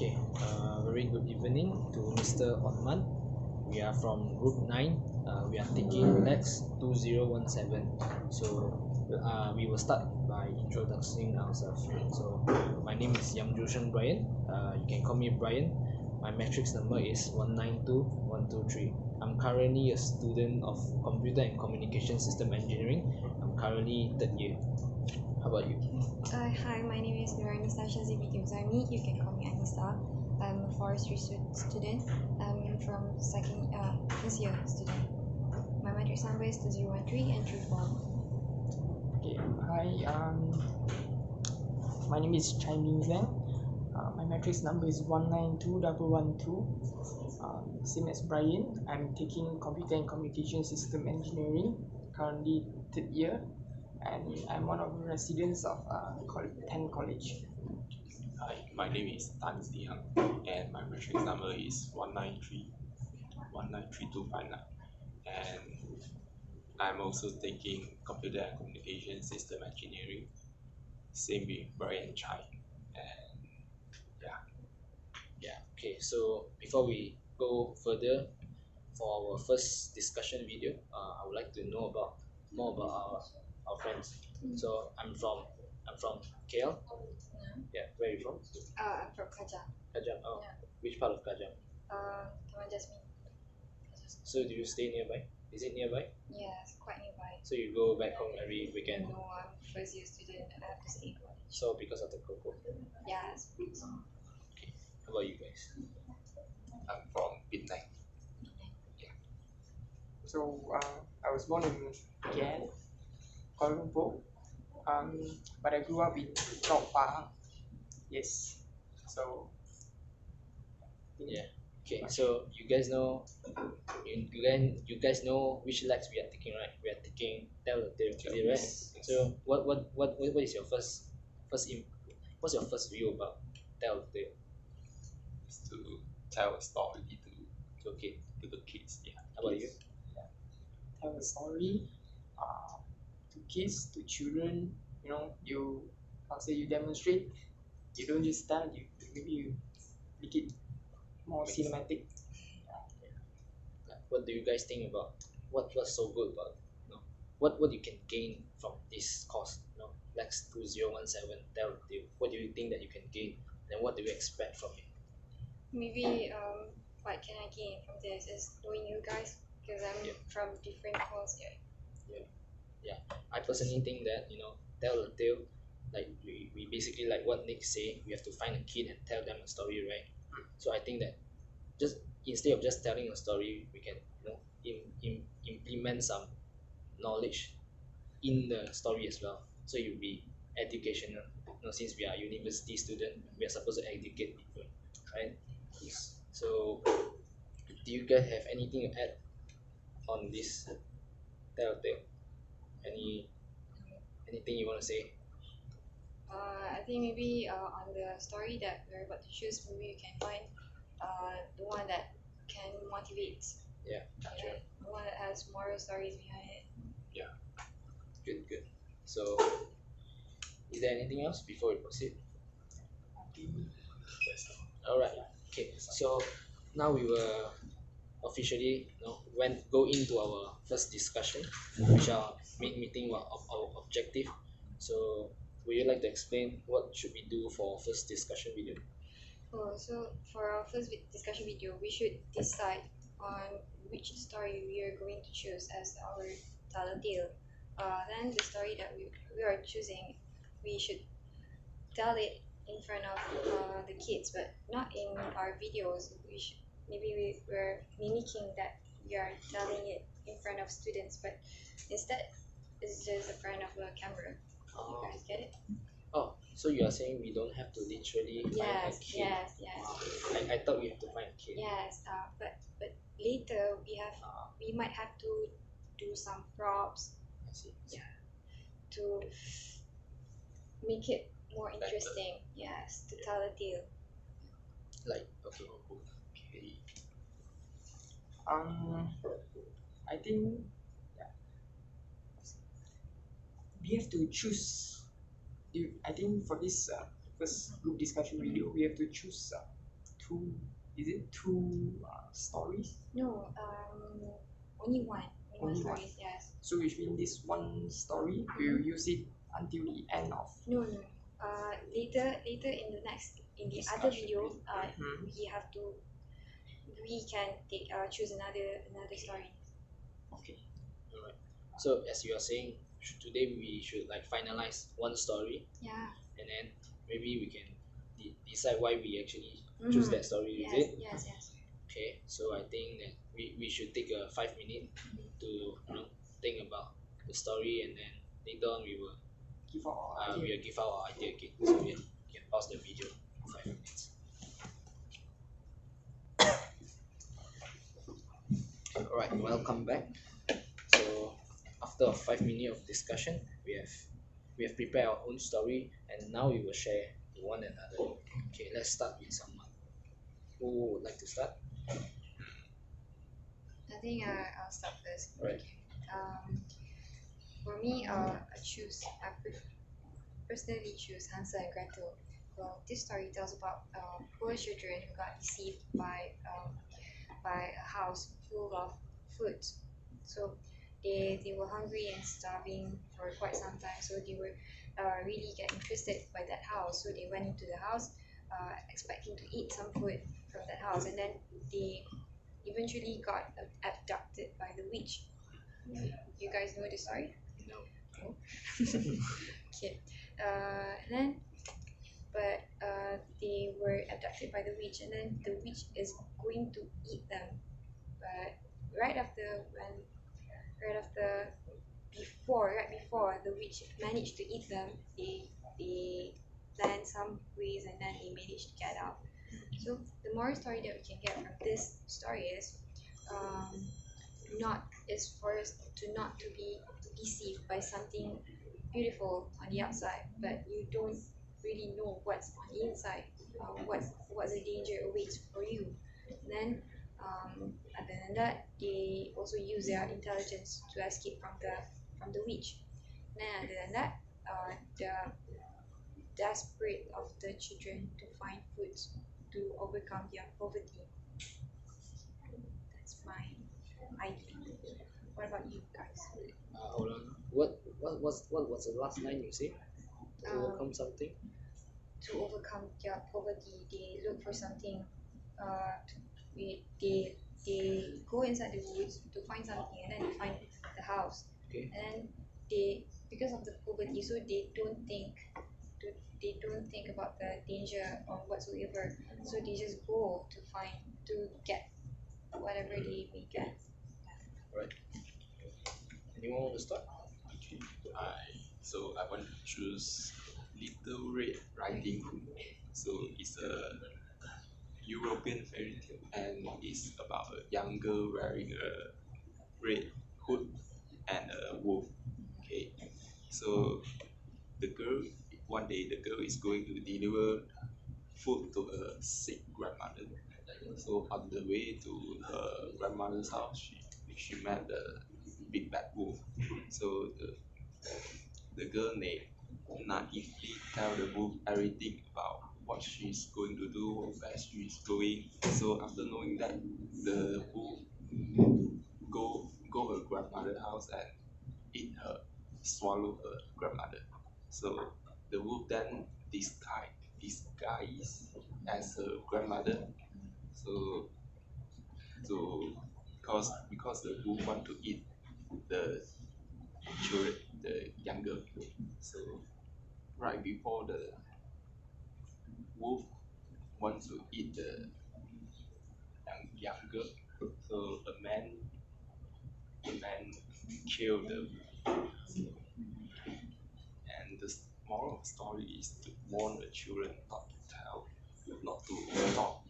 Okay, very good evening to Mr. Othman. We are from Group 9. We are taking Lex 2017. So we will start by introducing ourselves. So my name is Yamjushan Brian. You can call me Brian. My matrix number is 192123. I'm currently a student of Computer and Communication System Engineering. I'm currently third year. How about you? Hi, my name is Nuranisa Shazibi Gimzami. You can call me Anissa. I'm a forestry student. I'm from first year student. My matrix number is 2013 and 34. Okay, hi, my name is Chai Ming Zhang. My matrix number is 192112. Same as Brian, I'm taking Computer and Communication System Engineering, currently third year, and I'm one of the residents of 10 College. Hi, my name is Tan Zihang, and my matrix number is 19329, and I'm also taking Computer and Communication System Engineering, same with Brian Chai, and Okay, so before we go further for our first discussion video, I would like to know more about our friends. So I'm from KL. Yeah, where are you from? I'm from Kajang. Kajang. Oh, Yeah. which part of Kajang? Taman Jasmine. So do you stay nearby? Is it nearby? Yes, quite nearby. So you go back home every weekend. No, I'm first year student. I have to stay. So because of the cocoa. Yes. How about you guys? I'm from Penang. So I was born in KL, Kuala Lumpur, but I grew up in Chao Pahang. Yes, so Yeah. Okay, so you guys know you guys know which legs we are taking, right? We are taking tell the tale, is it right? Yes. So what is your what's your first view about tell the tale? Is to tell a story Okay, to the kids. Yeah. how about you? tell a story to kids, to children. I'll say you demonstrate. You don't just tell. Maybe you make it more cinematic. What do you guys think about what's so good about what you can gain from this course? Lex 2017 tell the tale. What do you think that you can gain, and what do you expect from it? Maybe what can I gain from this is knowing you guys because I'm Yeah. from different course here. I personally think that tell a tale, like we basically, like what Nick say, we have to find a kid and tell them a story, right? So I think that just instead of just telling a story, we can implement some knowledge in the story as well. So it will be educational. Since we are university student, we are supposed to educate people, right? So do you guys have anything to add on this tell a tale? Anything you want to say? I think maybe on the story that we're about to choose, maybe you can find the one that can motivate. Yeah, sure. The one that has moral stories behind it. Good. So is there anything else before we proceed? All right. Okay. So now we will officially go into our first discussion, which are main meeting our objective. So would you like to explain what should we do for first discussion video? Oh, so for our first discussion video, we should decide on which story we are going to choose as our tale. Then the story that we are choosing, we should tell it in front of the kids, but not in our videos. We're mimicking that we are telling it in front of students, but instead it's just in front of a camera. You guys get it? Oh, so you are saying we don't have to literally find a kid? Yes. I thought we have to find a kid. Yes, but later we might have to do some props I see. to make it more interesting. Yes, to tell a tale. Like, okay. Okay. I think we have to choose. I think for this first group discussion video, we have to choose two. Is it two stories? No, only one. Only one Only one. story, yes. So which means this one story we'll use it until the end of. No, no. Later in the other Discussion. video, Mhm. we can choose another story. Okay. Alright. So as you are saying, today we should like finalize one story, Yeah. and then maybe we can decide why we actually choose that story. Is Yes, it? yes. Okay. So I think that we should take a 5 minute to think about the story, and then later on we will Give our we idea. will give our idea again. So yeah, you can pause the video for 5 minutes. Alright, welcome back. So after 5 minutes of discussion, we have prepared our own story, and now we will share to one another. Okay, let's start with someone. Who would like to start? I think I'll start first. Right. For me, personally choose Hansel and Gretel. Well, this story tells about poor children who got deceived by a house full of food. So they were hungry and starving for quite some time. So they were really get interested by that house. So they went into the house, expecting to eat some food from that house, and then they eventually got abducted by the witch. You guys know the story? No. Okay. Then, but they were abducted by the witch, and then the witch is going to eat them. But right after right before the witch managed to eat them, they planned some ways, and then they managed to get out. So the moral story that we can get from this story is, not is for us to not to be deceived by something beautiful on the outside, but you don't really know what's on the inside. What's the danger awaits for you. And then, other than that, they also use their intelligence to escape from the witch. Then, other than that, the desperate of the children to find food to overcome their poverty. That's my idea. What about you guys? Hold on. What was the last line you said? To overcome something. To overcome their poverty, they look for something. They go inside the woods to find something, and then they find the house. Okay. And they, because of the poverty, so they don't think about the danger or whatsoever. So they just go to get whatever they may get. Right. Anyone want to start? Okay, I want to choose Little Red Riding Hood. So it's a European fairy tale, and it's about a young girl wearing a red hood and a wolf. Okay, so the girl one day the girl is going to deliver food to her sick grandmother. So on the way to her grandmother's house, she met the big bad wolf. So the girl naively tell the wolf everything about what she's going to do, where she's going. So after knowing that, the wolf go her grandmother's house and swallow her grandmother. So the wolf then disguise as her grandmother. So because the wolf want to eat the children, the younger. So right before the wolf wants to eat the younger, so the man killed the wolf. And the moral of the story is to warn the children not to talk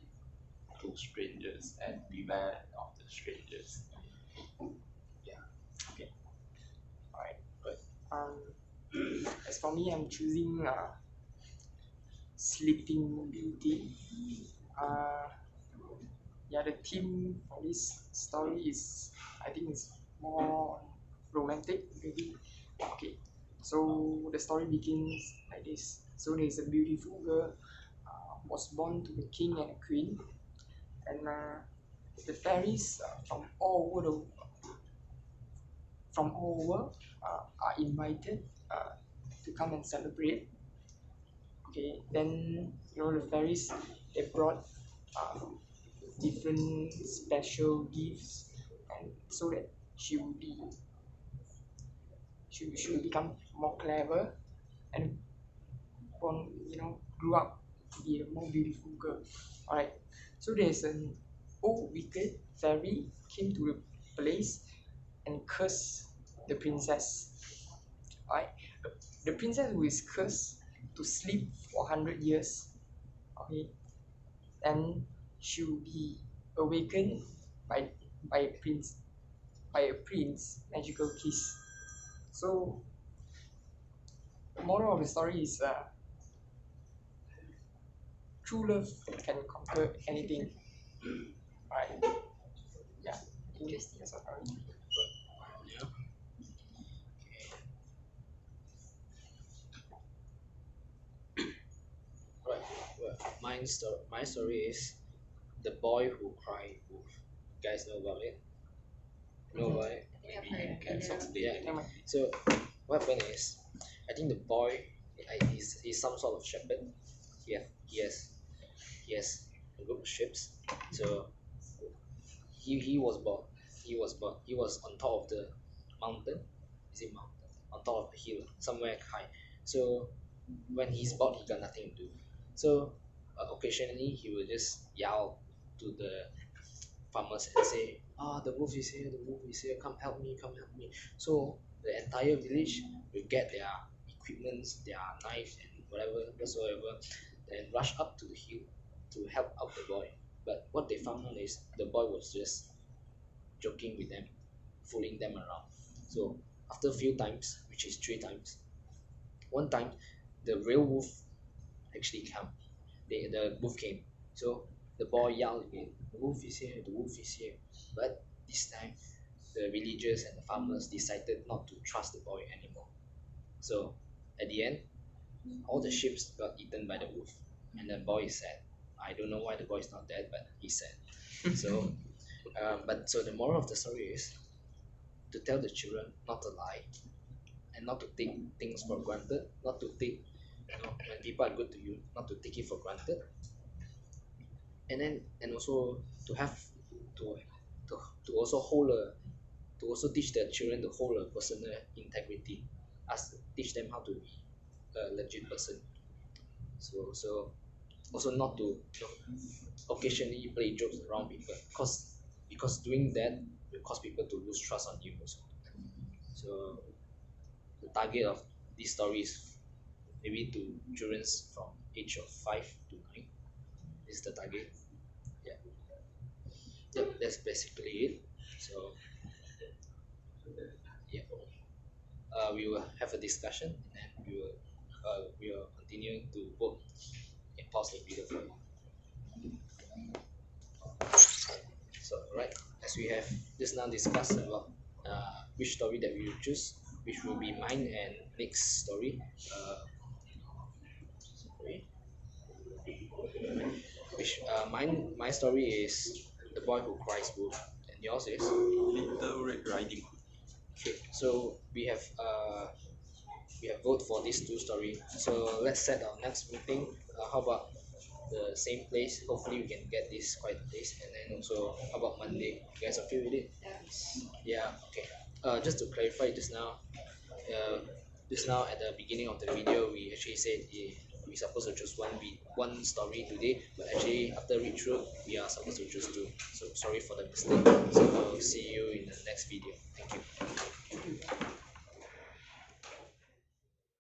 to strangers and beware of the strangers. Alright. As for me, I'm choosing Sleeping Beauty. The theme for this story is, I think, it's more romantic, maybe. Okay, so the story begins like this. So there's a beautiful girl was born to the king and the queen, and the fairies from all over are invited to come and celebrate. Okay, then the fairies, they brought uh, different special gifts, and so that she will become more clever and grew up to be a more beautiful girl. Alright, so there's an old wicked fairy came to the place and cursed the princess. Alright, the princess who is cursed to sleep for 100 years. Okay, and she will be awakened by by a prince magical kiss. So the moral of the story is true love can conquer anything. Right? Yeah. Interesting. That's what I mean. Yeah. Right. Well, my story is the boy who cried wolf. You guys know about it? Know about it? I think I've Maybe heard can of sort it. of Yeah. Never mind. So what happened is, I think the boy, he's some sort of shepherd. Yeah, he has a group of sheep. So he was born. He was on top of the mountain. Is it mountain? On top of a hill, somewhere high. So when he's bored, he got nothing to do. So occasionally he will just yell to the farmers and say, "Ah, the wolf is here! The wolf is here! Come help me! Come help me!" So the entire village will get their equipments, their knives and whatsoever, and rush up to the hill to help out the boy. But what they found out is the boy was just joking with them, fooling them around. So after a few times, which is 3 times, one time the real wolf actually came. The wolf came. So the boy yelled again, "The wolf is here! The wolf is here!" But this time, the villagers and the farmers decided not to trust the boy anymore. So at the end, all the sheep got eaten by the wolf, and the boy is sad. I don't know why the boy is not dead, but he's sad. So, so the moral of the story is to tell the children not to lie and not to take things for granted, not to take, when people are good to you, not to take it for granted, and also to have to to also hold a to also teach the children to hold a personal integrity, teach them how to be a legit person. So also not to occasionally play jokes around people, because doing that will cause people to lose trust on you also. So the target of this story is maybe to children from age of 5 to 9 is the target. Yeah, yep, that's basically it. So yeah, we will have a discussion and then we will continue to vote and pause the video for you. So right, as we have just now discussed about which story that we will choose, which will be mine and Nick's story. Sorry, my story is the boy who cries wolf, and yours is. Little Red Riding Hood. Okay, so we have vote for these two stories. So let's set our next meeting. How about the same place? Hopefully we can get this quite a place. And then also, how about Monday? You guys are okay with it? Yes. Yeah. Okay. Just to clarify, just now at the beginning of the video, we actually said we supposed to choose one story today, but actually after read through, we are supposed to choose two. So sorry for the mistake. So I'll see you in the next video. Thank you.